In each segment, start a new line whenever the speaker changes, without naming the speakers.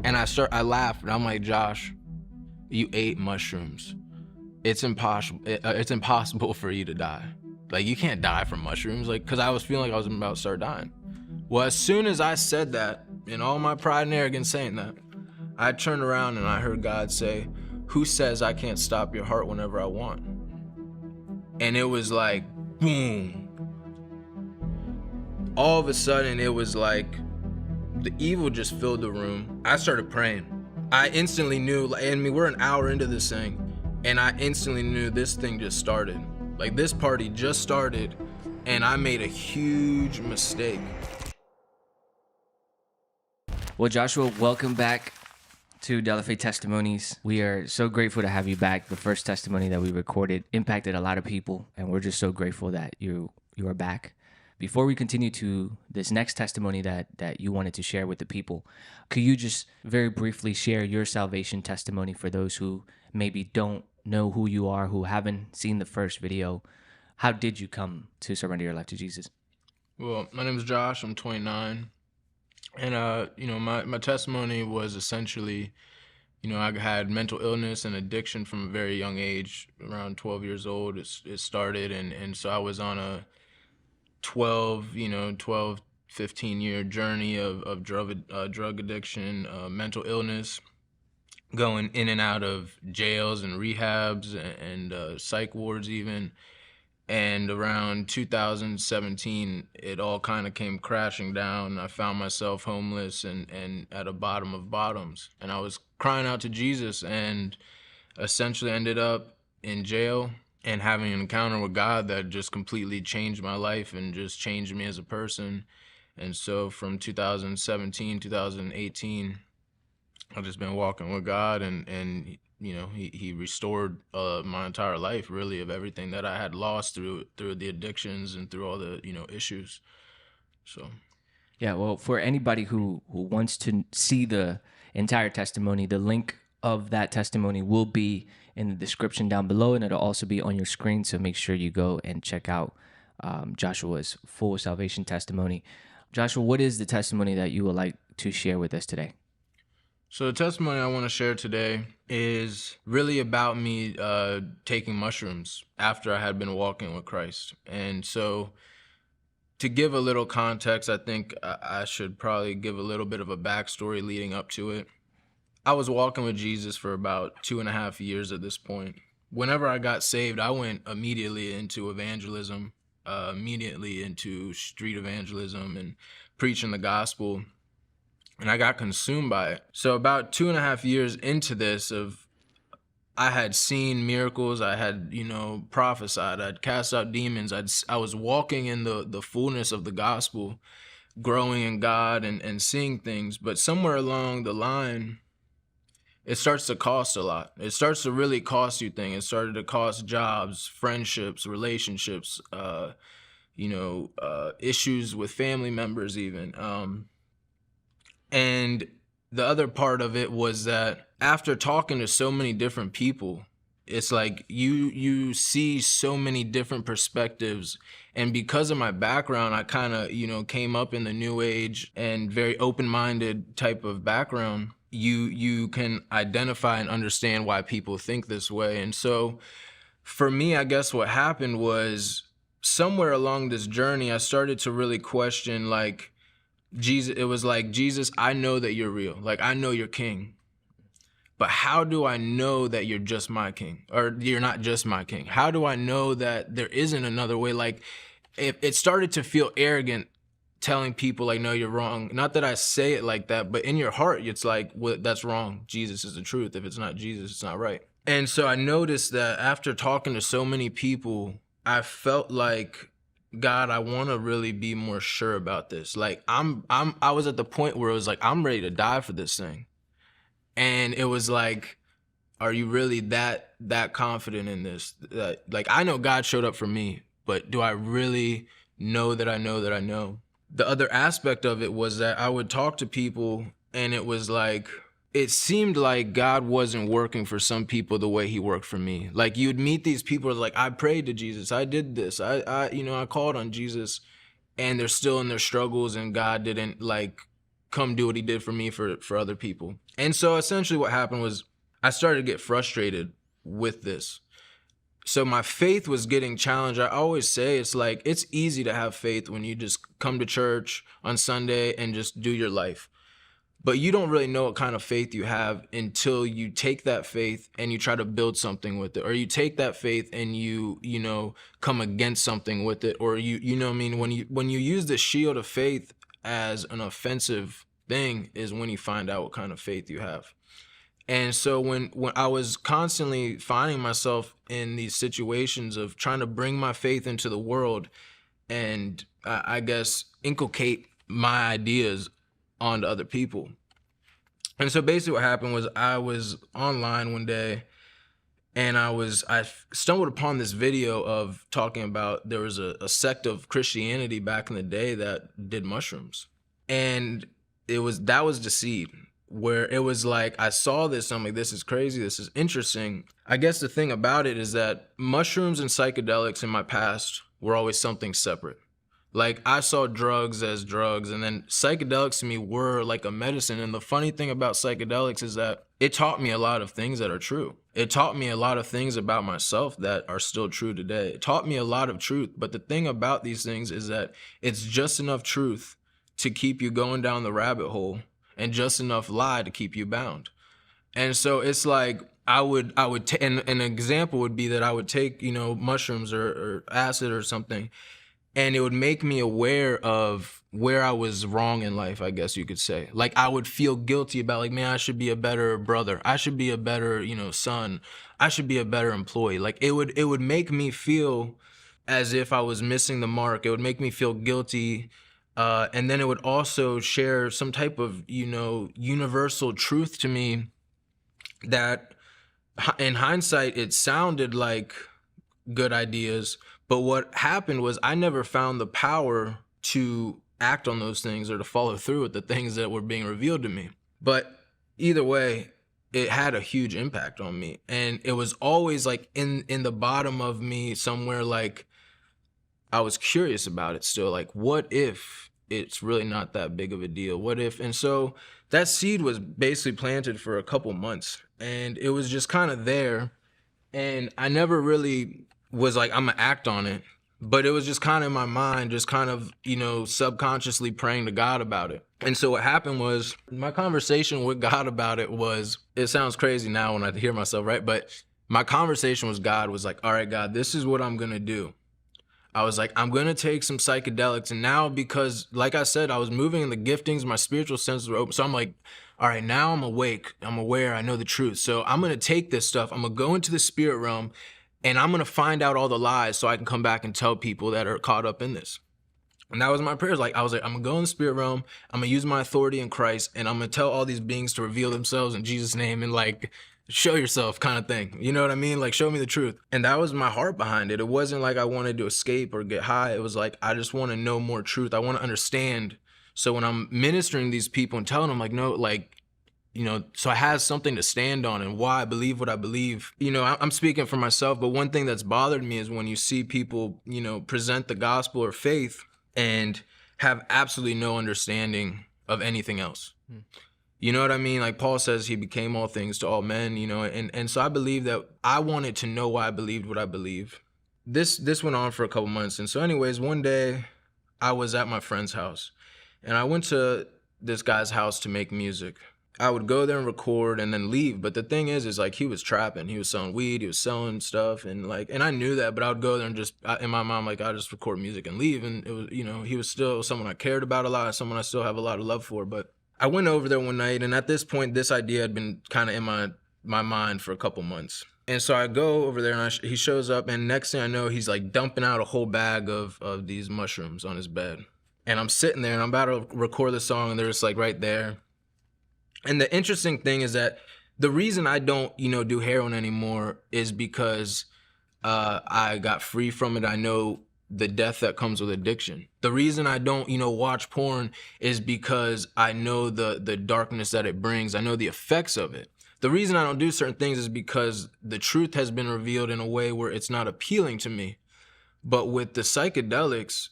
And I laughed, and I'm like, Josh, you ate mushrooms. It's impossible for you to die. Like, you can't die from mushrooms. Like, cause I was feeling like I was about to start dying. Well, as soon as I said that, in all my pride and arrogance saying that, I turned around and I heard God say, who says I can't stop your heart whenever I want? And it was like, boom. All of a sudden, it was like, the evil just filled the room. I started praying. I instantly knew, we're an hour into this thing, and I instantly knew this thing just started. Like, this party just started, and I made a huge mistake.
Well, Joshua, welcome back to De La Fe Testimonies. We are so grateful to have you back. The first testimony that we recorded impacted a lot of people, and we're just so grateful that you are back. Before we continue to this next testimony that you wanted to share with the people, could you just very briefly share your salvation testimony for those who maybe don't know who you are, who haven't seen the first video? How did you come to surrender your life to Jesus?
Well, my name is Josh. I'm 29. And, my testimony was essentially, I had mental illness and addiction from a very young age. Around 12 years old, it started. And so I was on a 12, 15-year journey of drug addiction, mental illness, going in and out of jails and rehabs and psych wards even. And around 2017, it all kind of came crashing down. I found myself homeless and at a bottom of bottoms. And I was crying out to Jesus and essentially ended up in jail and having an encounter with God that just completely changed my life and just changed me as a person. And so from 2017, 2018, I've just been walking with God, and he restored my entire life, really, of everything that I had lost through the addictions and through all the issues. So
yeah, well, for anybody who wants to see the entire testimony, the link of that testimony will be in the description down below, and it'll also be on your screen, so make sure you go and check out Joshua's full salvation testimony. Joshua, what is the testimony that you would like to share with us today?
So the testimony I want to share today is really about me taking mushrooms after I had been walking with Christ. And so to give a little context, I think I should probably give a little bit of a backstory leading up to it. I was walking with Jesus for about 2.5 years at this point. Whenever I got saved, I went immediately into evangelism, immediately into street evangelism and preaching the gospel. And I got consumed by it. So about 2.5 years into this, I had seen miracles, I had, prophesied, I'd cast out demons, I was walking in the fullness of the gospel, growing in God and seeing things. But somewhere along the line, it starts to cost a lot. It starts to really cost you things. It started to cost jobs, friendships, relationships, issues with family members even. And the other part of it was that after talking to so many different people, it's like you see so many different perspectives. And because of my background, I kind of, came up in the new age and very open-minded type of background. You can identify and understand why people think this way. And so for me, I guess what happened was somewhere along this journey, I started to really question, like, Jesus. It was like, Jesus, I know that you're real. Like, I know you're king. But how do I know that you're just my king? Or you're not just my king? How do I know that there isn't another way? Like, it started to feel arrogant telling people, like, no, you're wrong. Not that I say it like that, but in your heart, it's like, well, that's wrong. Jesus is the truth. If it's not Jesus, it's not right. And so I noticed that after talking to so many people, I felt like, God, I want to really be more sure about this. Like, I was at the point where it was like, I'm ready to die for this thing. And it was like, are you really that confident in this? Like, I know God showed up for me, but do I really know that I know that I know? The other aspect of it was that I would talk to people, and it was like, it seemed like God wasn't working for some people the way he worked for me. Like, you'd meet these people like, I prayed to Jesus, I did this, I called on Jesus, and they're still in their struggles, and God didn't like come do what he did for me for other people. And so essentially what happened was I started to get frustrated with this. So my faith was getting challenged. I always say it's like, it's easy to have faith when you just come to church on Sunday and just do your life. But you don't really know what kind of faith you have until you take that faith and you try to build something with it, or you take that faith and you come against something with it, or you know what I mean, when you use the shield of faith as an offensive thing is when you find out what kind of faith you have. And so when I was constantly finding myself in these situations of trying to bring my faith into the world and I guess inculcate my ideas onto other people. And so basically what happened was I was online one day and I stumbled upon this video of talking about there was a sect of Christianity back in the day that did mushrooms. And that was the seed, where it was like, I saw this, I'm like, this is crazy, this is interesting. I guess the thing about it is that mushrooms and psychedelics in my past were always something separate. Like, I saw drugs as drugs, and then psychedelics to me were like a medicine. And the funny thing about psychedelics is that it taught me a lot of things that are true. It taught me a lot of things about myself that are still true today. It taught me a lot of truth. But the thing about these things is that it's just enough truth to keep you going down the rabbit hole and just enough lie to keep you bound. And so it's like, and an example would be that I would take, mushrooms or acid or something, and it would make me aware of where I was wrong in life, I guess you could say. Like, I would feel guilty about, like, man, I should be a better brother. I should be a better, son. I should be a better employee. Like, it would make me feel as if I was missing the mark. It would make me feel guilty. And then it would also share some type of, universal truth to me that in hindsight, it sounded like good ideas. But what happened was I never found the power to act on those things or to follow through with the things that were being revealed to me. But either way, it had a huge impact on me. And it was always like in the bottom of me somewhere, like I was curious about it still. Like, what if it's really not that big of a deal? What if? And so that seed was basically planted for a couple months, and it was just kind of there. And I never really was like, I'm gonna act on it, but it was just kind of in my mind, just kind of, subconsciously praying to God about it. And so what happened was my conversation with God about it was, it sounds crazy now when I hear myself, right? But my conversation with God was like, all right, God, this is what I'm gonna do. I was like, I'm gonna take some psychedelics. And now, because like I said, I was moving in the giftings, my spiritual senses were open. So I'm like, all right, now I'm awake, I'm aware, I know the truth. So I'm gonna take this stuff, I'm gonna go into the spirit realm, and I'm gonna find out all the lies so I can come back and tell people that are caught up in this. And that was my prayers. Like, I was like, I'm gonna go in the spirit realm, I'm gonna use my authority in Christ, and I'm gonna tell all these beings to reveal themselves in Jesus' name, and like, show yourself kind of thing. You know what I mean? Like, show me the truth. And that was my heart behind it. It wasn't like I wanted to escape or get high. It was like, I just want to know more truth. I want to understand. So when I'm ministering these people and telling them, like, no, like, so I have something to stand on and why I believe what I believe. I'm speaking for myself, but one thing that's bothered me is when you see people, present the gospel or faith and have absolutely no understanding of anything else. You know what I mean? Like Paul says, he became all things to all men, and so I believe that I wanted to know why I believed what I believe. This went on for a couple months. And so anyways, one day I was at my friend's house and I went to this guy's house to make music. I would go there and record and then leave. But the thing is like, he was trapping, he was selling weed, he was selling stuff. And I knew that, but I would go there and just, in my mind, like, I'll just record music and leave. And it was, he was still someone I cared about a lot, someone I still have a lot of love for. But I went over there one night, and at this point, this idea had been kind of in my mind for a couple months. And so I go over there, and he shows up, and next thing I know, he's like dumping out a whole bag of these mushrooms on his bed. And I'm sitting there, and I'm about to record the song, and they're just like right there. And the interesting thing is that the reason I don't, do heroin anymore is because I got free from it. I know the death that comes with addiction. The reason I don't, watch porn is because I know the darkness that it brings. I know the effects of it. The reason I don't do certain things is because the truth has been revealed in a way where it's not appealing to me. But with the psychedelics,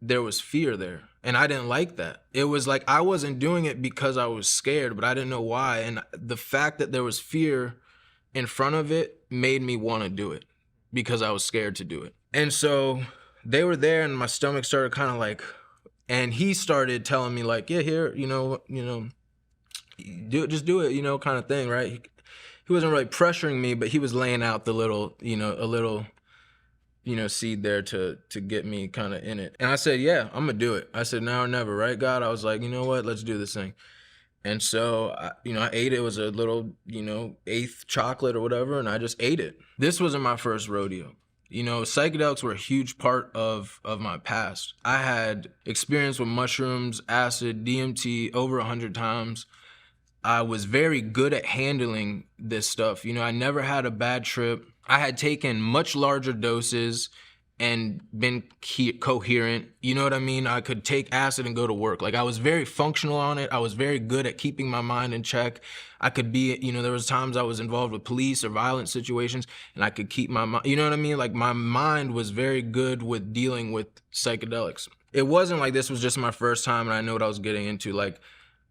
there was fear there. And I didn't like that. It was like I wasn't doing it because I was scared, but I didn't know why. And the fact that there was fear in front of it made me want to do it because I was scared to do it. And so they were there and my stomach started kind of like, and he started telling me like, yeah, here, just do it, kind of thing, right? He wasn't really pressuring me, but he was laying out the little, a little, seed there to get me kind of in it. And I said, yeah, I'm gonna do it. I said, now or never, right, God? I was like, you know what? Let's do this thing. And so, I ate it. It was a little, eighth chocolate or whatever, and I just ate it. This wasn't my first rodeo. Psychedelics were a huge part of my past. I had experience with mushrooms, acid, DMT over 100 times. I was very good at handling this stuff. I never had a bad trip. I had taken much larger doses and been coherent. You know what I mean? I could take acid and go to work. Like I was very functional on it. I was very good at keeping my mind in check. I could be, there was times I was involved with police or violent situations and I could keep my mind, you know what I mean? Like my mind was very good with dealing with psychedelics. It wasn't like this was just my first time and I knew what I was getting into. Like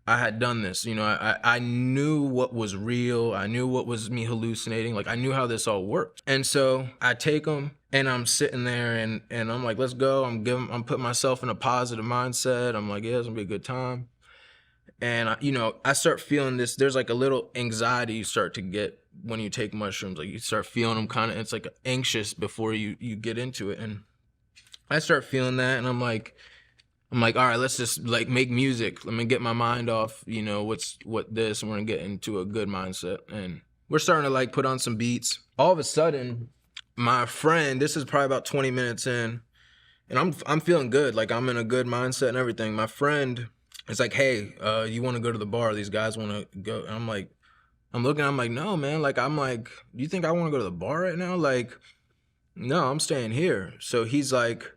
I had done this, I knew what was real. I knew what was me hallucinating. Like I knew how this all worked. And so I take them and I'm sitting there and I'm like, let's go. I'm putting myself in a positive mindset. I'm like, yeah, it's gonna be a good time. And I start feeling this, there's like a little anxiety you start to get when you take mushrooms. Like you start feeling them kind of, it's like anxious before you get into it. And I start feeling that and I'm like, all right, let's just like make music. Let me get my mind off, what this, and we're gonna get into a good mindset. And we're starting to like put on some beats. All of a sudden, my friend, this is probably about 20 minutes in, and I'm feeling good. Like I'm in a good mindset and everything. My friend is like, hey, you wanna go to the bar? These guys wanna go. And I'm like, no, man. Like, you think I wanna go to the bar right now? Like, no, I'm staying here. So he's like,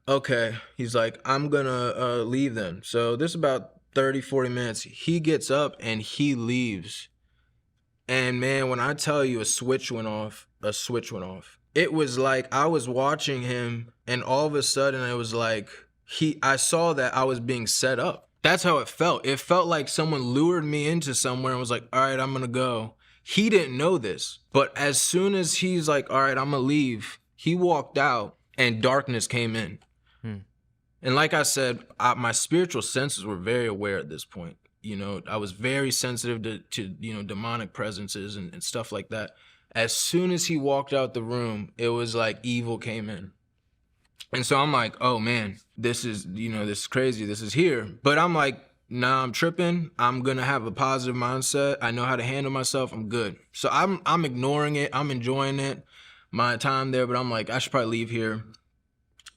okay. He's like, I'm gonna leave then. So this is about 30, 40 minutes. He gets up and he leaves. And man, when I tell you a switch went off. It was like I was watching him and all of a sudden it was like, I saw that I was being set up. That's how it felt. It felt like someone lured me into somewhere and was like, all right, I'm gonna go. He didn't know this, but as soon as he's like, all right, I'm gonna leave, he walked out and darkness came in. And like I said, my spiritual senses were very aware at this point. I was very sensitive to demonic presences and stuff like that. As soon as he walked out the room, it was like evil came in. And so I'm like, oh man, this is crazy. This is here. But I'm like, nah, I'm tripping. I'm going to have a positive mindset. I know how to handle myself. I'm good. So I'm ignoring it. I'm enjoying it, my time there. But I'm like, I should probably leave here.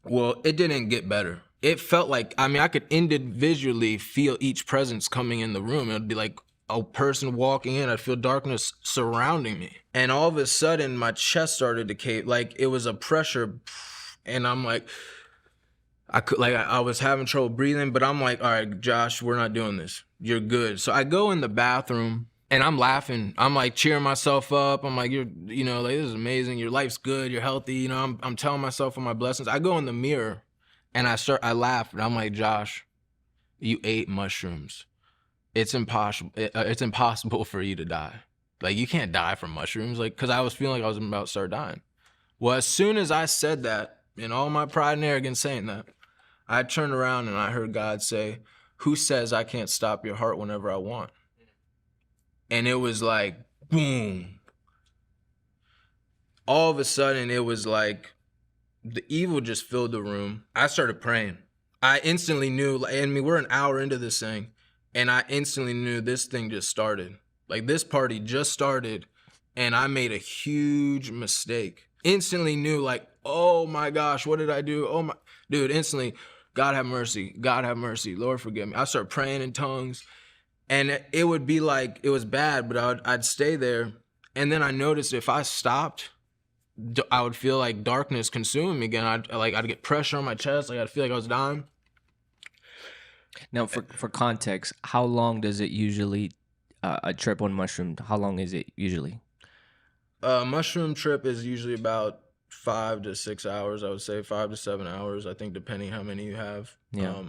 Well, it didn't get better. It felt like, I could individually feel each presence coming in the room. It would be like a person walking in. I'd feel darkness surrounding me. And all of a sudden, my chest started to cave. Like, it was a pressure. And I'm like, I was having trouble breathing. But I'm like, all right, Josh, we're not doing this. You're good. So I go in the bathroom. And I'm laughing. I'm like cheering myself up. I'm like, this is amazing. Your life's good. You're healthy. I'm telling myself all my blessings. I go in the mirror and I laugh and I'm like, Josh, you ate mushrooms. It's impossible. It's impossible for you to die. Like you can't die from mushrooms. Like, cause I was feeling like I was about to start dying. Well, as soon as I said that, and all my pride and arrogance saying that, I turned around and I heard God say, who says I can't stop your heart whenever I want? And it was like, boom. All of a sudden, it was like the evil just filled the room. I started praying. I instantly knew, we're an hour into this thing, and I instantly knew this thing just started. Like this party just started, and I made a huge mistake. Instantly knew like, oh my gosh, what did I do? Oh my, dude, instantly, God have mercy. God have mercy. Lord, forgive me. I started praying in tongues. And it would be like, it was bad, but I'd stay there. And then I noticed if I stopped, I would feel like darkness consuming me again. I'd get pressure on my chest. Like I'd feel like I was dying.
Now, for context, how long does it usually, a trip on mushroom, how long is it usually?
A mushroom trip is usually about 5 to 6 hours, I would say 5 to 7 hours, I think, depending how many you have.
Yeah.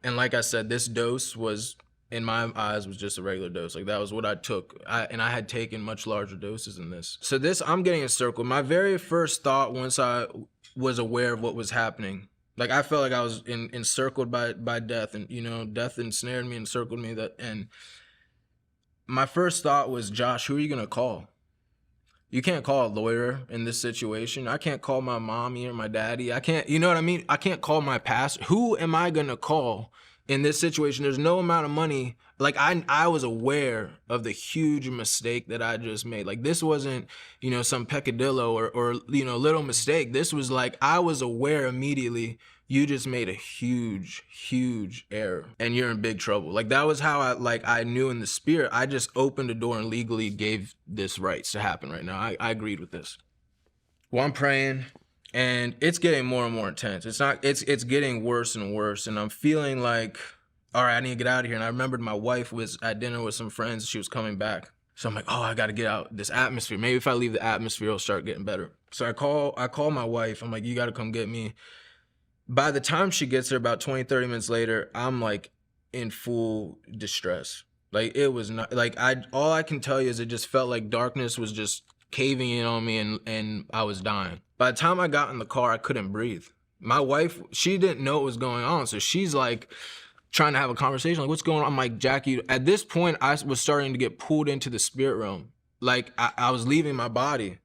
And like I said, this dose was, in my eyes, was just a regular dose. Like, that was what I took. And I had taken much larger doses than this. So this, I'm getting encircled. My very first thought, once I was aware of what was happening, like, I felt like I was encircled by death, and, you know, death ensnared me, encircled me. And my first thought was, Josh, who are you gonna call? You can't call a lawyer in this situation. I can't call my mommy or my daddy. I can't, you know what I mean? I can't call my pastor. Who am I gonna call in this situation? There's no amount of money. Like, I was aware of the huge mistake that I just made. Like, this wasn't, you know, some peccadillo or you know, little mistake. This was like, I was aware immediately, you just made a huge, huge error and you're in big trouble. Like, that was how I knew in the spirit. I just opened the door and legally gave this rights to happen right now. I agreed with this. Well, I'm praying, and it's getting more and more intense. It's getting worse and worse. And I'm feeling like, all right, I need to get out of here. And I remembered my wife was at dinner with some friends. She was coming back. So I'm like, oh, I got to get out this atmosphere. Maybe if I leave the atmosphere, it'll start getting better. So I call my wife. I'm like, you got to come get me. By the time she gets there, about 20, 30 minutes later, I'm like in full distress. Like, it was not, like, all I can tell you is it just felt like darkness was just caving in on me, and I was dying. By the time I got in the car, I couldn't breathe. My wife, she didn't know what was going on. So she's like trying to have a conversation, like, what's going on? I'm like, Jackie, at this point, I was starting to get pulled into the spirit realm. Like, I was leaving my body.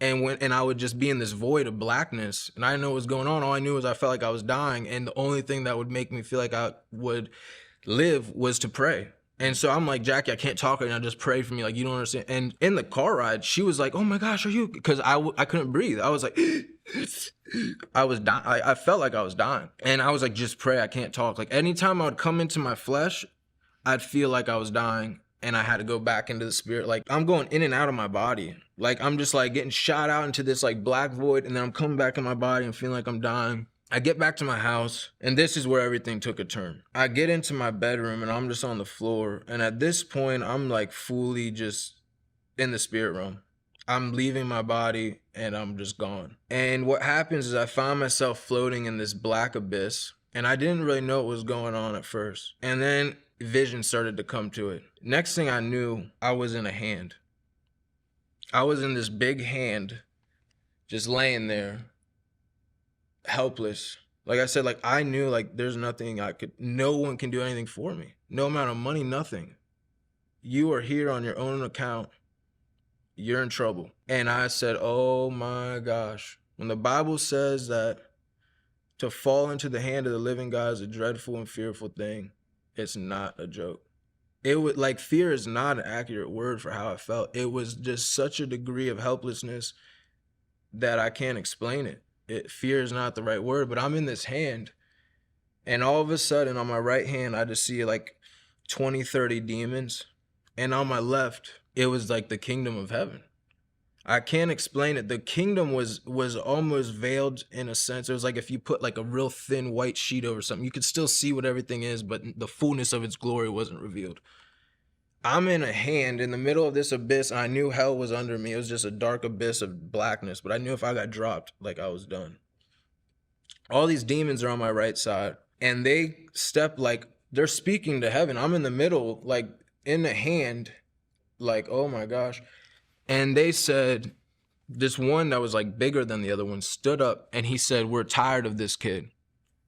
And I would just be in this void of blackness, and I didn't know what was going on. All I knew was I felt like I was dying, and the only thing that would make me feel like I would live was to pray. And so I'm like, Jackie, I can't talk right now. Just pray for me. Like, you don't understand. And in the car ride, she was like, oh my gosh, are you? Because I couldn't breathe. I was like, I was dying. I felt like I was dying. And I was like, just pray. I can't talk. Like, anytime I would come into my flesh, I'd feel like I was dying, and I had to go back into the spirit. Like, I'm going in and out of my body. Like, I'm just like getting shot out into this like black void, and then I'm coming back in my body and feeling like I'm dying. I get back to my house, and this is where everything took a turn. I get into my bedroom, and I'm just on the floor. And at this point, I'm like fully just in the spirit realm. I'm leaving my body, and I'm just gone. And what happens is I find myself floating in this black abyss, and I didn't really know what was going on at first. And then vision started to come to it. Next thing I knew, I was in a hand. I was in this big hand, just laying there, helpless. Like I said, like, I knew, like, there's nothing no one can do anything for me. No amount of money, nothing. You are here on your own account. You're in trouble. And I said, oh my gosh. When the Bible says that to fall into the hand of the living God is a dreadful and fearful thing, it's not a joke. It would, like, fear is not an accurate word for how I felt. It was just such a degree of helplessness that I can't explain it. Fear is not the right word, but I'm in this hand, and all of a sudden on my right hand, I just see like 20, 30 demons. And on my left, it was like the kingdom of heaven. I can't explain it. The kingdom was almost veiled in a sense. It was like if you put like a real thin white sheet over something, you could still see what everything is, but the fullness of its glory wasn't revealed. I'm in a hand in the middle of this abyss. I knew hell was under me. It was just a dark abyss of blackness, but I knew if I got dropped, like, I was done. All these demons are on my right side, and they step like they're speaking to heaven. I'm in the middle, like in the hand, like, oh my gosh. And they said, this one that was like bigger than the other one stood up, and he said, we're tired of this kid.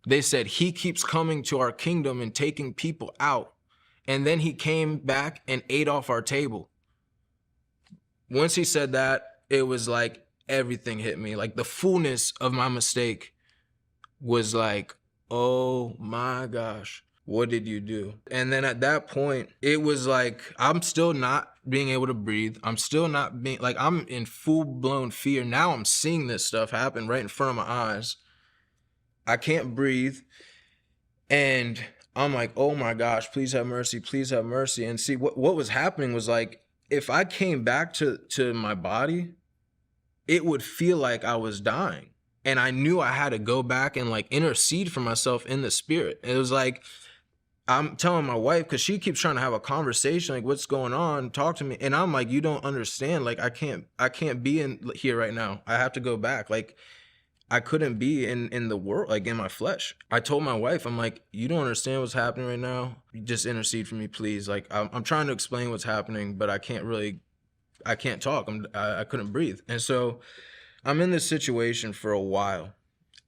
They said, he keeps coming to our kingdom and taking people out. And then he came back and ate off our table. Once he said that, it was like everything hit me. Like, the fullness of my mistake was like, oh my gosh, what did you do? And then at that point, it was like, I'm still not being able to breathe. I'm still not being, like, I'm in full blown fear. Now I'm seeing this stuff happen right in front of my eyes. I can't breathe. And I'm like, oh my gosh, please have mercy, please have mercy. And see, what was happening was, like, if I came back to my body, it would feel like I was dying. And I knew I had to go back and like intercede for myself in the spirit. It was like, I'm telling my wife, because she keeps trying to have a conversation, like, what's going on? Talk to me. And I'm like, you don't understand. Like, I can't be in here right now. I have to go back. Like, I couldn't be in the world, like in my flesh. I told my wife, I'm like, you don't understand what's happening right now. Just intercede for me, please. Like, I'm trying to explain what's happening, but I can't talk. I couldn't breathe. And so I'm in this situation for a while.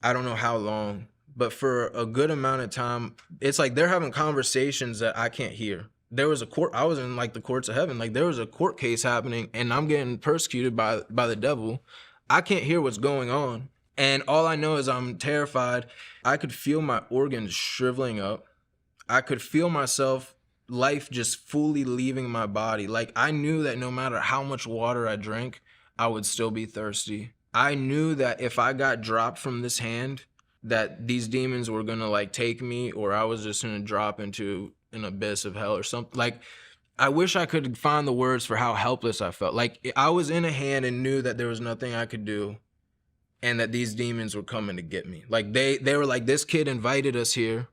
I don't know how long, but for a good amount of time, it's like they're having conversations that I can't hear. There was I was in like the courts of heaven. Like, there was a court case happening and I'm getting persecuted by the devil. I can't hear what's going on. And all I know is I'm terrified. I could feel my organs shriveling up. I could feel life just fully leaving my body. Like, I knew that no matter how much water I drank, I would still be thirsty. I knew that if I got dropped from this hand, that these demons were gonna like take me, or I was just gonna drop into an abyss of hell or something. Like, I wish I could find the words for how helpless I felt. Like, I was in a hand and knew that there was nothing I could do, and that these demons were coming to get me. Like, they were like, this kid invited us here.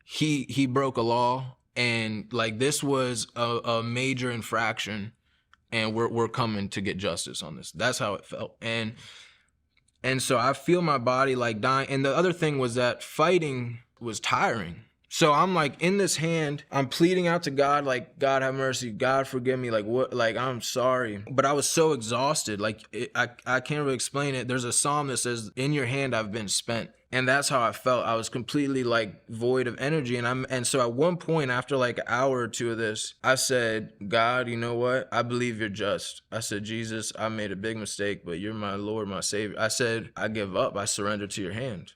He broke a law, and like, this was a major infraction, and we're coming to get justice on this. That's how it felt. And so I feel my body like dying. And the other thing was that fighting was tiring. So I'm like in this hand, I'm pleading out to God, like, God have mercy, God forgive me, like, what, like, I'm sorry. But I was so exhausted, like, I can't really explain it. There's a psalm that says, in your hand I've been spent. And that's how I felt. I was completely like void of energy. And so at one point, after like an hour or two of this, I said, God, you know what? I believe you're just. I said, Jesus, I made a big mistake, but you're my Lord, my Savior. I said, I give up. I surrender to your hand.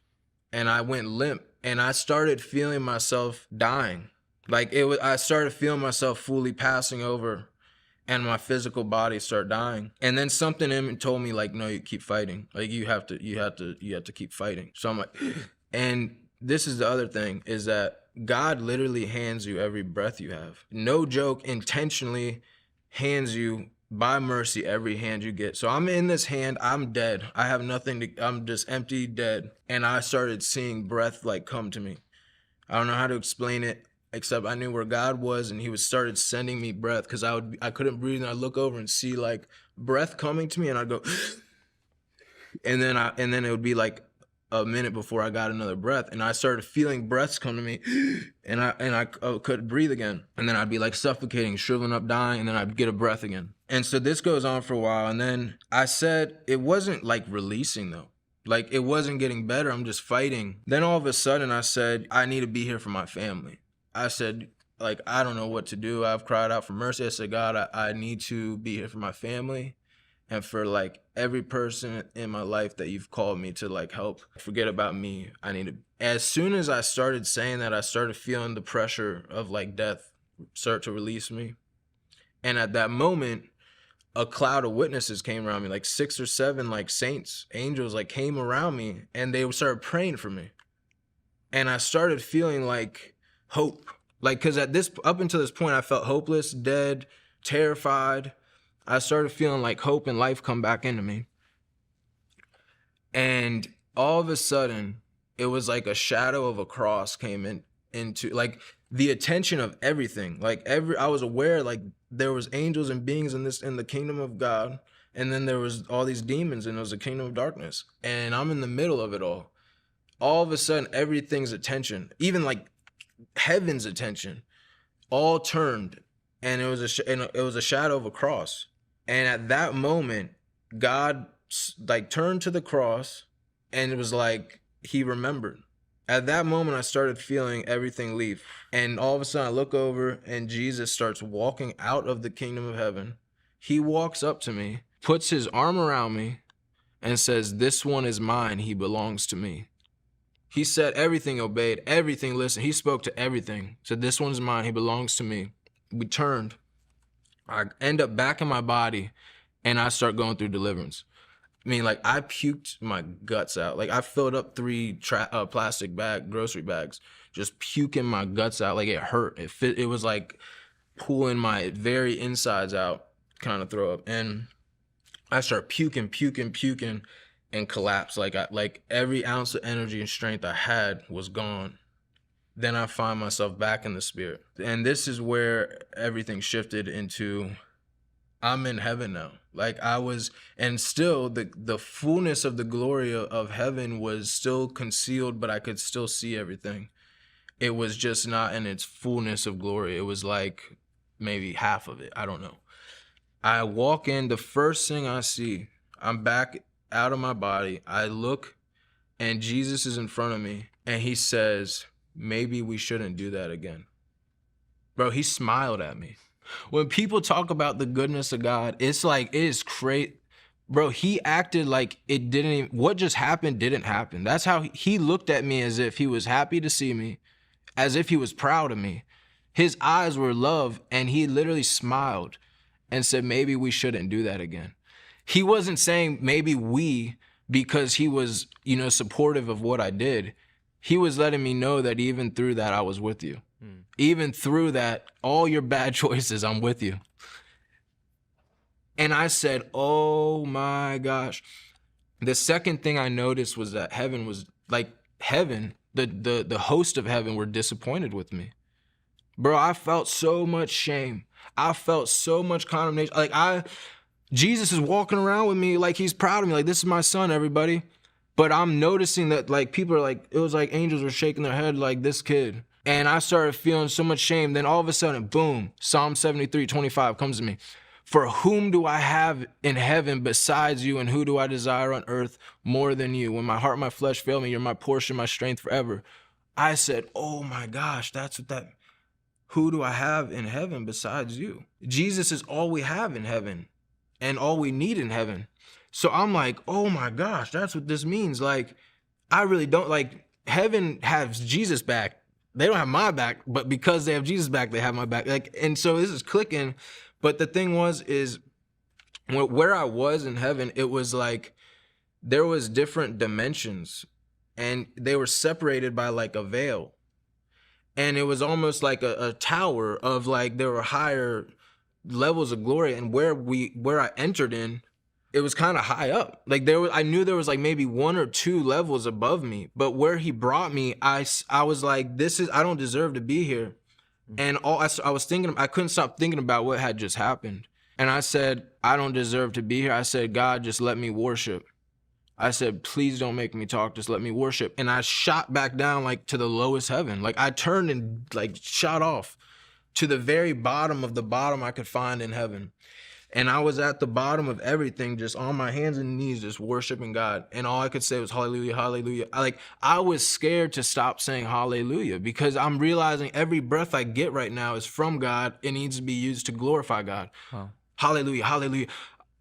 And I went limp. And I started feeling myself dying. Like, I started feeling myself fully passing over, and my physical body started dying. And then something in me told me, like, no, you keep fighting. Like, you have to keep fighting. So I'm like, and this is the other thing, is that God literally hands you every breath you have. No joke, intentionally hands you by mercy every hand you get. So I'm in this hand, I'm dead. I have nothing I'm just empty, dead. And I started seeing breath like come to me. I don't know how to explain it, except I knew where God was, and he started sending me breath, because I couldn't breathe, and I'd look over and see like breath coming to me, and I'd go, and then it would be like a minute before I got another breath, and I started feeling breaths come to me, and I couldn't breathe again. And then I'd be like suffocating, shriveling up, dying, and then I'd get a breath again. And so this goes on for a while, and then I said, it wasn't like releasing though. Like, it wasn't getting better, I'm just fighting. Then all of a sudden I said, I need to be here for my family. I said, like, I don't know what to do. I've cried out for mercy. I said, God, I need to be here for my family, and for like every person in my life that you've called me to like help. Forget about me. I need to. As soon as I started saying that, I started feeling the pressure of like death start to release me. And at that moment, a cloud of witnesses came around me, like 6 or 7 like saints, angels, like came around me, and they started praying for me. And I started feeling like hope. Like, because up until this point, I felt hopeless, dead, terrified. I started feeling like hope and life come back into me. And all of a sudden, it was like a shadow of a cross came into like the attention of everything. Like I was aware, like there was angels and beings in the kingdom of God. And then there was all these demons, and it was a kingdom of darkness. And I'm in the middle of it all. All of a sudden, everything's attention, even like heaven's attention, all turned, and it was a shadow of a cross. And at that moment, God like turned to the cross, and it was like he remembered. At that moment, I started feeling everything leave. And all of a sudden, I look over, and Jesus starts walking out of the kingdom of heaven. He walks up to me, puts his arm around me, and says, "This one is mine. He belongs to me." He said everything obeyed, everything listened. He spoke to everything. Said, "This one's mine. He belongs to me." We turned. I end up back in my body, and I start going through deliverance. I mean, like, I puked my guts out. Like, I filled up 3 plastic grocery bags, just puking my guts out. Like, it hurt. It was like pulling my very insides out, kind of throw up. And I start puking, and collapse. Like every ounce of energy and strength I had was gone. then I find myself back in the spirit. And this is where everything shifted into, I'm in heaven now. Like I was, and still the fullness of the glory of heaven was still concealed, but I could still see everything. It was just not in its fullness of glory. It was like maybe half of it. I don't know. I walk in, the first thing I see, I'm back out of my body. I look and Jesus is in front of me and he says, maybe we shouldn't do that again. Bro, he smiled at me. When people talk about the goodness of God, it's like, it is crazy. Bro, he acted like it didn't even, what just happened didn't happen. That's how he looked at me, as if he was happy to see me, as if he was proud of me. His eyes were love, and he literally smiled and said, maybe we shouldn't do that again. He wasn't saying maybe we, because he was, supportive of what I did. He was letting me know that even through that, I was with you. Even through that, all your bad choices, I'm with you. And I said, oh my gosh. The second thing I noticed was that heaven was like heaven, the host of heaven were disappointed with me. Bro, I felt so much shame. I felt so much condemnation. Jesus is walking around with me like he's proud of me. Like, this is my son, everybody. But I'm noticing that like people are like, it was like angels were shaking their head like, this kid. And I started feeling so much shame. Then all of a sudden, boom, Psalm 73:25 comes to me. For whom do I have in heaven besides you, and who do I desire on earth more than you? When my heart and my flesh fail me, you're my portion, my strength forever. I said, oh my gosh, who do I have in heaven besides you? Jesus is all we have in heaven and all we need in heaven. So I'm like, oh my gosh, that's what this means. Like, I really don't, like, heaven has Jesus back. They don't have my back, but because they have Jesus back, they have my back. Like, and so this is clicking. But the thing is where I was in heaven, it was like there was different dimensions and they were separated by like a veil. And it was almost like a tower of like, there were higher levels of glory. And where I entered in, it was kind of high up. Like I knew there was like maybe 1 or 2 levels above me, but where he brought me, I was like, I don't deserve to be here. And I was thinking, I couldn't stop thinking about what had just happened. And I said, I don't deserve to be here. I said, God, just let me worship. I said, please don't make me talk. Just let me worship. And I shot back down like to the lowest heaven. Like I turned and like shot off to the very bottom of the bottom I could find in heaven. And I was at the bottom of everything, just on my hands and knees, just worshiping God. And all I could say was hallelujah, hallelujah. I was scared to stop saying hallelujah because I'm realizing every breath I get right now is from God. It needs to be used to glorify God. Wow. Hallelujah, hallelujah.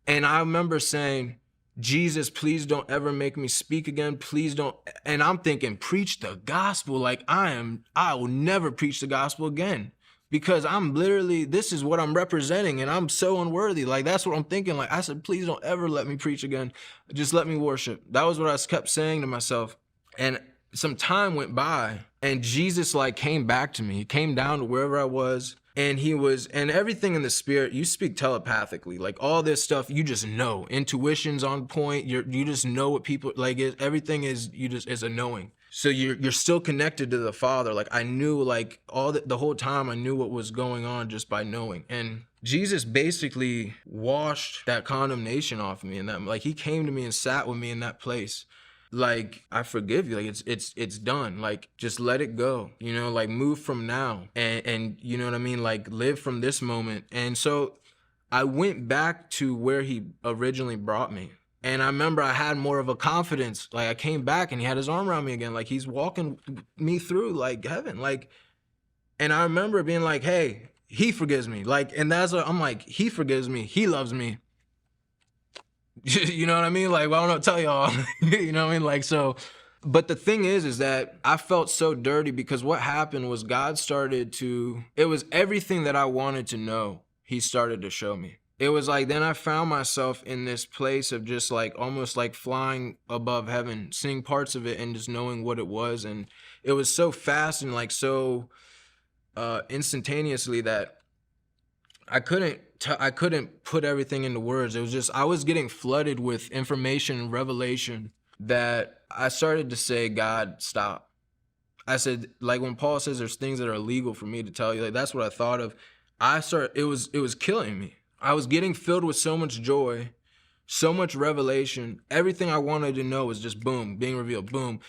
And I remember saying, Jesus, please don't ever make me speak again. Please don't. And I'm thinking, preach the gospel. Like I will never preach the gospel again. Because this is what I'm representing and I'm so unworthy. Like, that's what I'm thinking. Like, I said, please don't ever let me preach again. Just let me worship. That was what I kept saying to myself. And some time went by and Jesus like came back to me. He came down to wherever I was and and everything in the spirit, you speak telepathically. Like all this stuff, you just know. Intuition's on point. You just know what people, like everything is a knowing. So you're still connected to the Father. Like I knew like the whole time I knew what was going on just by knowing. And Jesus basically washed that condemnation off of me. And that like he came to me and sat with me in that place. Like, I forgive you. Like it's done. Like just let it go. Like move from now. And you know what I mean? Like live from this moment. And so I went back to where he originally brought me. And I remember I had more of a confidence. Like I came back and he had his arm around me again. Like he's walking me through like heaven. Like, and I remember being like, hey, he forgives me. Like, and I'm like, he forgives me. He loves me. You know what I mean? Like, well, I don't know what to tell y'all. You know what I mean? Like, so, but the thing is that I felt so dirty because what happened was God it was everything that I wanted to know. He started to show me. It was like, then I found myself in this place of just like, almost like flying above heaven, seeing parts of it and just knowing what it was. And it was so fast and like so instantaneously that I couldn't put everything into words. It was just, I was getting flooded with information and revelation that I started to say, God, stop. I said, like when Paul says there's things that are illegal for me to tell you, like that's what I thought of. It was killing me. I was getting filled with so much joy, so much revelation. Everything I wanted to know was just boom, being revealed, boom.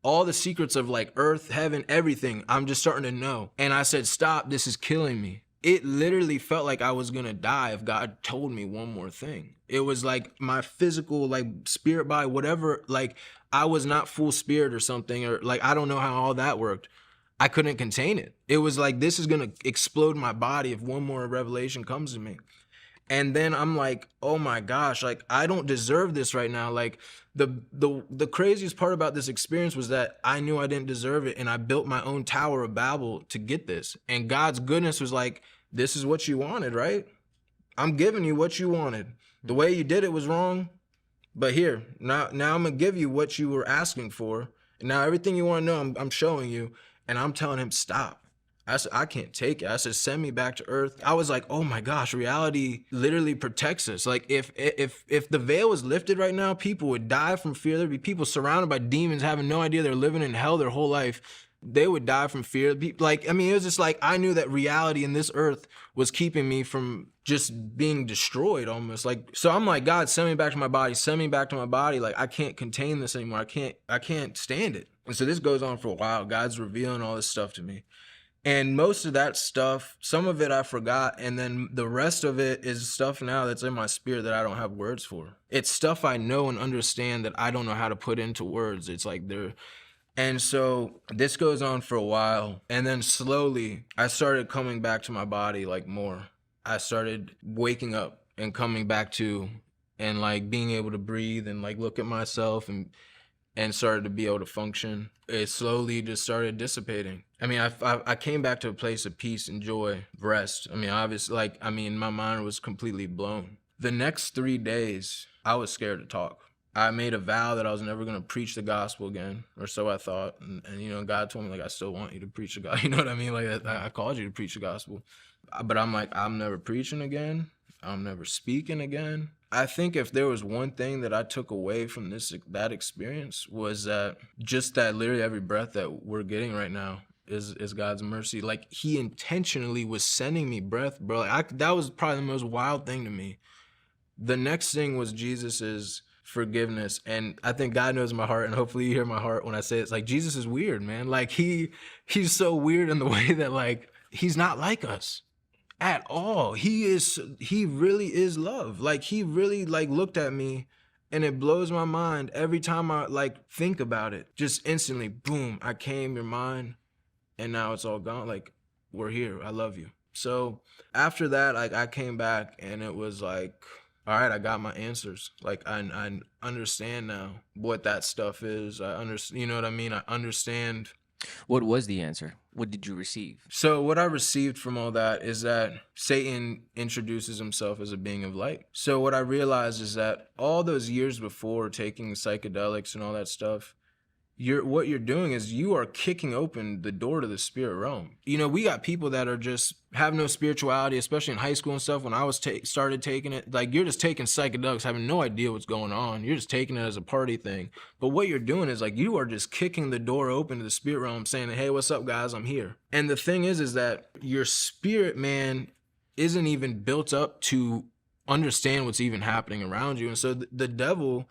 All the secrets of like earth, heaven, everything, I'm just starting to know. And I said, stop, this is killing me. It literally felt like I was gonna die if God told me one more thing. It was like my physical, like spirit body, whatever, like I was not full spirit or something, or like, I don't know how all that worked. I couldn't contain it. It was like, this is gonna explode my body if one more revelation comes to me. And then I'm like, oh my gosh, like I don't deserve this right now. Like the craziest part about this experience was that I knew I didn't deserve it, and I built my own Tower of Babel to get this. And God's goodness was like, this is what you wanted, right? I'm giving you what you wanted. The way you did it was wrong, but here, now I'm gonna give you what you were asking for. And now everything you wanna know, I'm showing you, and I'm telling him, stop. I said, I can't take it. I said, send me back to earth. I was like, oh my gosh, reality literally protects us. Like if the veil was lifted right now, people would die from fear. There'd be people surrounded by demons having no idea they're living in hell their whole life. They would die from fear. Like, I mean, it was just like, I knew that reality in this earth was keeping me from just being destroyed almost. Like, so I'm like, God, send me back to my body, send me back to my body. Like, I can't contain this anymore. I can't stand it. And so this goes on for a while. God's revealing all this stuff to me. And most of that stuff, some of it I forgot, and then the rest of it is stuff now that's in my spirit that I don't have words for. It's stuff I know and understand that I don't know how to put into words. It's like and so this goes on for a while, and then slowly I started coming back to my body like more. I started waking up and coming back to, and like being able to breathe and like look at myself and started to be able to function. It slowly just started dissipating. I mean, I came back to a place of peace and joy, rest. I mean, obviously, like, I mean, my mind was completely blown. The next 3 days, I was scared to talk. I made a vow that I was never going to preach the gospel again, or so I thought. And, you know, God told me, like, I still want you to preach the gospel. You know what I mean? Like, I called you to preach the gospel. But I'm like, I'm never preaching again. I'm never speaking again. I think if there was one thing that I took away from that experience was that just that literally every breath that we're getting right now is God's mercy. Like, he intentionally was sending me breath, bro. Like, that was probably the most wild thing to me. The next thing was Jesus's forgiveness. And I think God knows my heart, and hopefully you hear my heart when I say it. It's like, Jesus is weird, man. Like, he's so weird in the way that, like, he's not like us at all. He really is love. Like, he really like looked at me, and it blows my mind every time I like think about it. Just instantly, boom, I came, you're mine, and now it's all gone. Like, we're here, I love you. So after that, like, I came back, and it was like, all right, I got my answers. Like, I understand now what that stuff is. I understand, you know what I mean? I understand.
What was the answer? What did you receive?
So what I received from all that is that Satan introduces himself as a being of light. So what I realized is that all those years before taking psychedelics and all that stuff, what you're doing is you are kicking open the door to the spirit realm. You know, we got people that are just have no spirituality, especially in high school and stuff. When I was started taking it, like, you're just taking psychedelics, having no idea what's going on. You're just taking it as a party thing. But what you're doing is like, you are just kicking the door open to the spirit realm, saying, hey, what's up, guys? I'm here. And the thing is that your spirit, man, isn't even built up to understand what's even happening around you. And so the devil,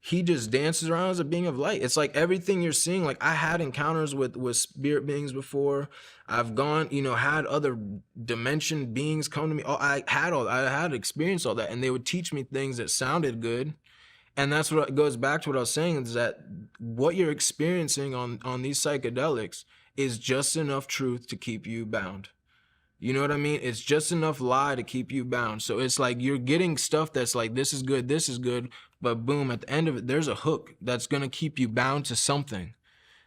he just dances around as a being of light. It's like everything you're seeing. Like, I had encounters with spirit beings before. I've gone, you know, had other dimension beings come to me. I had experienced all that, and they would teach me things that sounded good. And that's what goes back to what I was saying, is that what you're experiencing on these psychedelics is just enough truth to keep you bound. You know what I mean? It's just enough lie to keep you bound. So it's like you're getting stuff that's like, this is good, but boom, at the end of it, there's a hook that's going to keep you bound to something.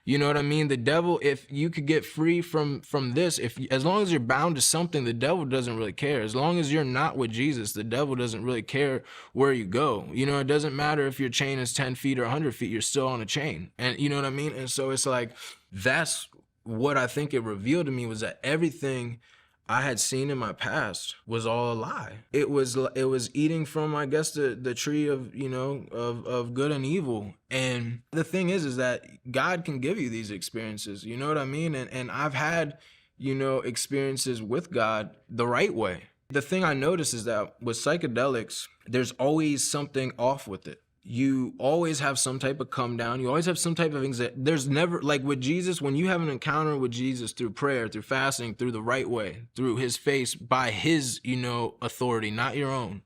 You know what I mean? The devil, if you could get free from this, as long as you're bound to something, the devil doesn't really care. As long as you're not with Jesus, the devil doesn't really care where you go. You know, it doesn't matter if your chain is 10 feet or 100 feet, you're still on a chain. And you know what I mean? And so it's like, that's what I think it revealed to me, was that everything I had seen in my past was all a lie. It was eating from, I guess, the tree of, of good and evil. And the thing is that God can give you these experiences, you know what I mean? And I've had, experiences with God the right way. The thing I notice is that with psychedelics, there's always something off with it. You always have some type of come down. You always have some type of anxiety. There's never, like with Jesus, when you have an encounter with Jesus through prayer, through fasting, through the right way, through his face, by his, authority, not your own.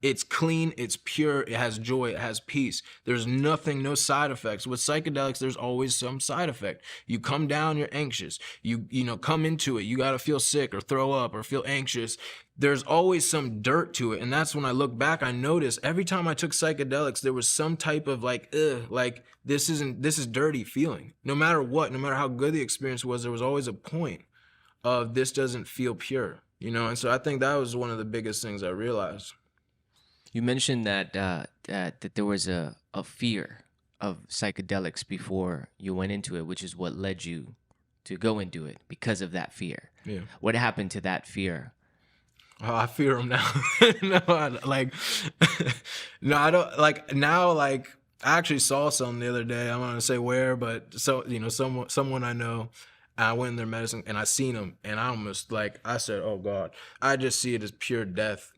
It's clean, it's pure, it has joy, it has peace. There's nothing, no side effects. With psychedelics, there's always some side effect. You come down, you're anxious. You come into it, you got to feel sick or throw up or feel anxious. There's always some dirt to it. And that's when I look back, I noticed every time I took psychedelics, there was some type of like this is dirty feeling. No matter what, no matter how good the experience was, there was always a point of this doesn't feel pure, And so I think that was one of the biggest things I realized.
You mentioned that that there was a fear of psychedelics before you went into it, which is what led you to go into it because of that fear.
Yeah.
What happened to that fear?
Oh, I fear them now. No, I don't like now. Like I actually saw some the other day. I'm not gonna say where, but someone I know. I went in their medicine and I seen them, and I almost I said, "Oh God!" I just see it as pure death.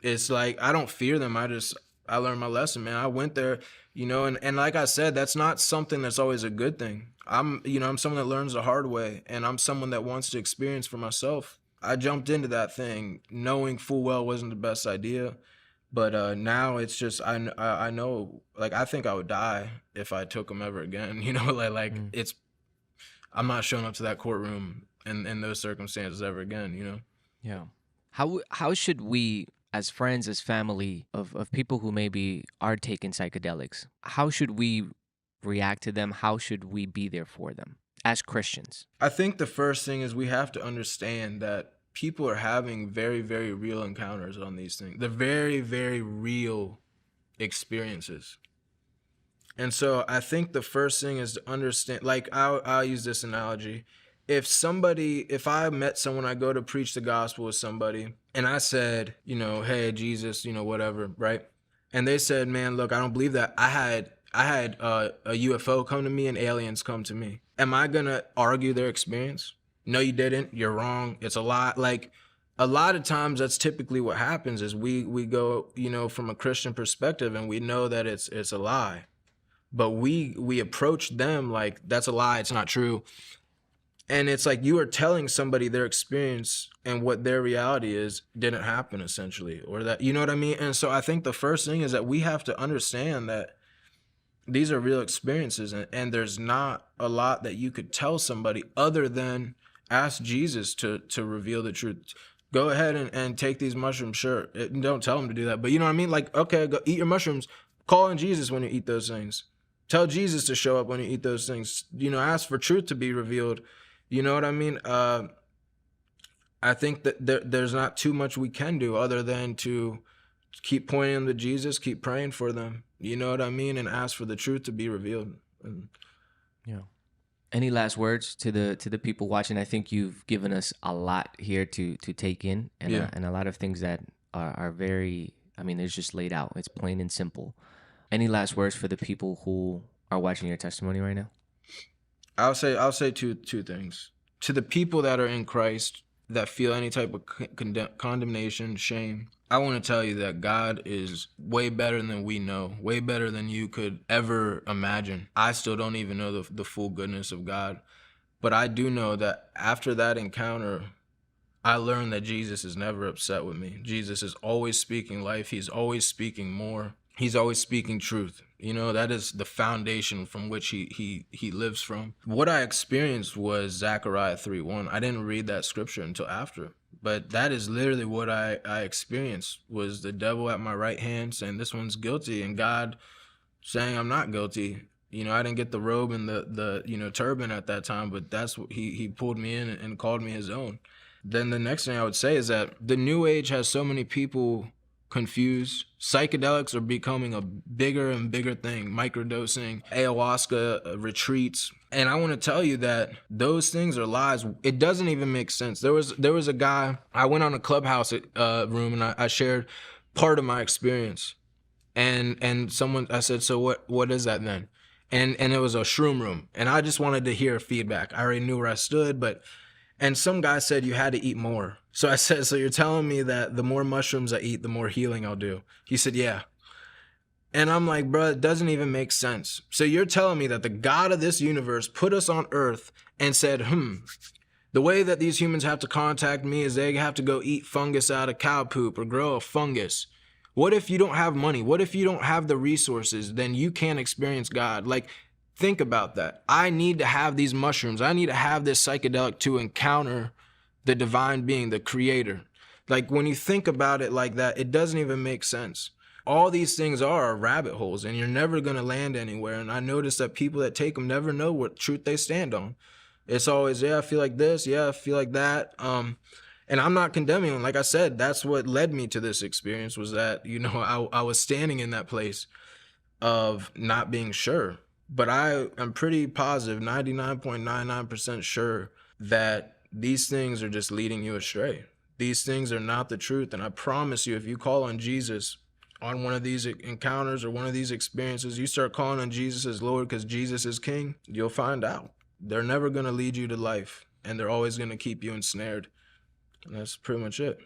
It's like I don't fear them. I learned my lesson, man. I went there, and like I said, that's not something that's always a good thing. I'm someone that learns the hard way, and I'm someone that wants to experience for myself. I jumped into that thing knowing full well it wasn't the best idea, but now it's just I know, like I think I would die if I took them ever again. It's I'm not showing up to that courtroom in those circumstances ever again.
Yeah. How should we, as friends, as family of people who maybe are taking psychedelics, how should we react to them? How should we be there for them as Christians?
I think the first thing is we have to understand that people are having very, very real encounters on these things. They're very, very real experiences. And so I think the first thing is to understand, like I'll use this analogy. If I met someone, I go to preach the gospel with somebody, and I said, hey, Jesus, whatever, right? And they said, man, look, I don't believe that. I had a UFO come to me and aliens come to me. Am I gonna argue their experience? No, you didn't. You're wrong. It's a lie. Like a lot of times, that's typically what happens. Is we go, from a Christian perspective, and we know that it's a lie, but we approach them like that's a lie. It's not true. And it's like you are telling somebody their experience and what their reality is didn't happen, essentially, or that, you know what I mean? And so I think the first thing is that we have to understand that these are real experiences, and there's not a lot that you could tell somebody other than ask Jesus to reveal the truth. Go ahead and take these mushrooms, sure. Don't tell them to do that, but you know what I mean? Like, okay, go eat your mushrooms. Call on Jesus when you eat those things. Tell Jesus to show up when you eat those things. Ask for truth to be revealed. You know what I mean? I think that there's not too much we can do other than to keep pointing them to Jesus, keep praying for them. You know what I mean? And ask for the truth to be revealed.
Yeah. Any last words to the people watching? I think you've given us a lot here to take in, and and a lot of things that are very. I mean, it's just laid out. It's plain and simple. Any last words for the people who are watching your testimony right now?
I'll say two things. To the people that are in Christ that feel any type of condemnation, shame, I want to tell you that God is way better than we know, way better than you could ever imagine. I still don't even know the full goodness of God, but I do know that after that encounter, I learned that Jesus is never upset with me. Jesus is always speaking life. He's always speaking more. He's always speaking truth. That is the foundation from which he lives from. What I experienced was Zechariah 3:1. I didn't read that scripture until after, but that is literally what I experienced, was the devil at my right hand saying, this one's guilty, and God saying, I'm not guilty. I didn't get the robe and the turban at that time, but that's what he pulled me in and called me his own. Then the next thing I would say is that the new age has so many people confused. Psychedelics are becoming a bigger and bigger thing. Microdosing, ayahuasca, retreats, And I want to tell you that those things are lies. It doesn't even make sense. There was a guy, I went on a Clubhouse room and I shared part of my experience. And someone, I said, so what is that then? And it was a shroom room. And I just wanted to hear feedback. I already knew where I stood, and some guy said you had to eat more. So I said, so you're telling me that the more mushrooms I eat, the more healing I'll do? He said, yeah. And I'm like, bro, it doesn't even make sense. So you're telling me that the God of this universe put us on earth and said, the way that these humans have to contact me is they have to go eat fungus out of cow poop or grow a fungus. What if you don't have money? What if you don't have the resources? Then you can't experience God. Like, think about that. I need to have these mushrooms. I need to have this psychedelic to encounter the divine being, the creator. Like, when you think about it like that, it doesn't even make sense. All these things are rabbit holes, and you're never going to land anywhere. And I notice that people that take them never know what truth they stand on. It's always, yeah, I feel like this. Yeah, I feel like that. And I'm not condemning them. Like I said, that's what led me to this experience, was that, I was standing in that place of not being sure. But I am pretty positive, 99.99% sure, that these things are just leading you astray. These things are not the truth. And I promise you, if you call on Jesus on one of these encounters or one of these experiences, you start calling on Jesus as Lord because Jesus is King, you'll find out. They're never going to lead you to life, and they're always going to keep you ensnared. And that's pretty much it.